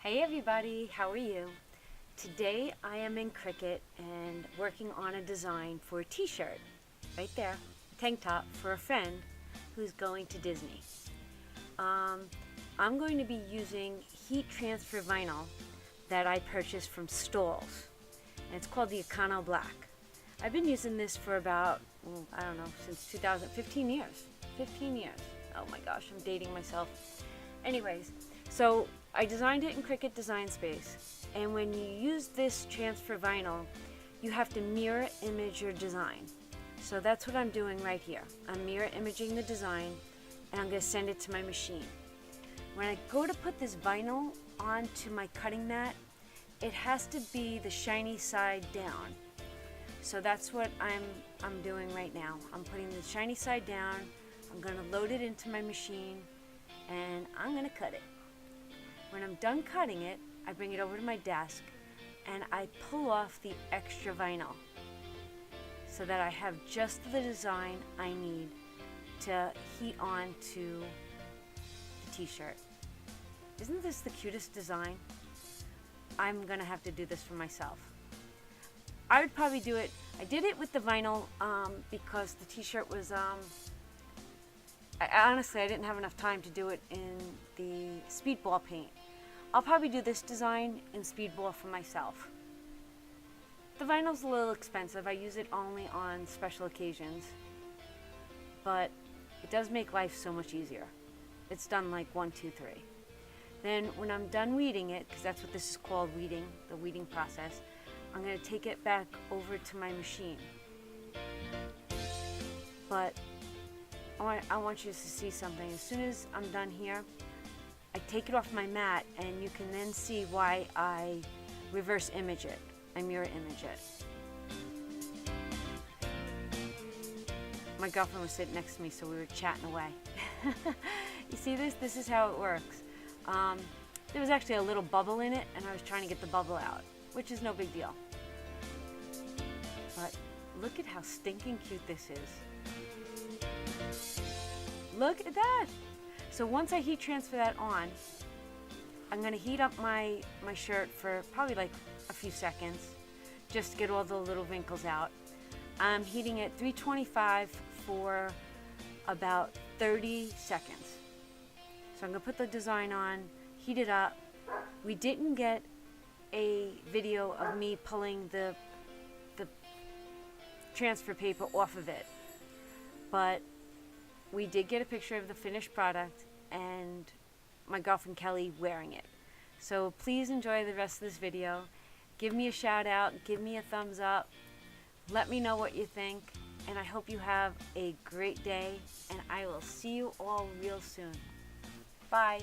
Hey everybody, how are you? Today I am in Cricut and working on a design for a t-shirt. Right there, a tank top for a friend who's going to Disney. I'm going to be using heat transfer vinyl that I purchased from Stalls. And it's called the Econo Black. I've been using this for about, I don't know, since 2015 years. 15 years. Oh my gosh, I'm dating myself. Anyways, so I designed it in Cricut Design Space, and when you use this transfer vinyl, you have to mirror image your design. So that's what I'm doing right here. I'm mirror imaging the design, and I'm going to send it to my machine. When I go to put this vinyl onto my cutting mat, it has to be the shiny side down. So that's what I'm doing right now. I'm putting the shiny side down, I'm going to load it into my machine, and I'm going to cut it. When I'm done cutting it, I bring it over to my desk and I pull off the extra vinyl so that I have just the design I need to heat on to the t-shirt. Isn't this the cutest design? I'm gonna have to do this for myself. I would probably do it, I did it with the vinyl because the t-shirt was, honestly I didn't have enough time to do it in the speedball paint. I'll probably do this design in speedball for myself. The vinyl's a little expensive. I use it only on special occasions, but it does make life so much easier. It's done like 1, 2, 3. Then when I'm done weeding it, because that's what this is called, weeding, the weeding process, I'm going to take it back over to my machine. But I want you to see something. As soon as I'm done here, I take it off my mat, and you can then see why I reverse image it. I mirror image it. My girlfriend was sitting next to me, so we were chatting away. You see this? This is how it works. There was actually a little bubble in it, and I was trying to get the bubble out, which is no big deal. But look at how stinking cute this is. Look at that! So once I heat transfer that on, I'm going to heat up my shirt for probably like a few seconds just to get all the little wrinkles out. I'm heating it 325 for about 30 seconds. So I'm going to put the design on, heat it up. We didn't get a video of me pulling the transfer paper off of it, but we did get a picture of the finished product and my girlfriend Kelly wearing it. So please enjoy the rest of this video. Give me a shout out, give me a thumbs up, let me know what you think, and I hope you have a great day, and I will see you all real soon. Bye.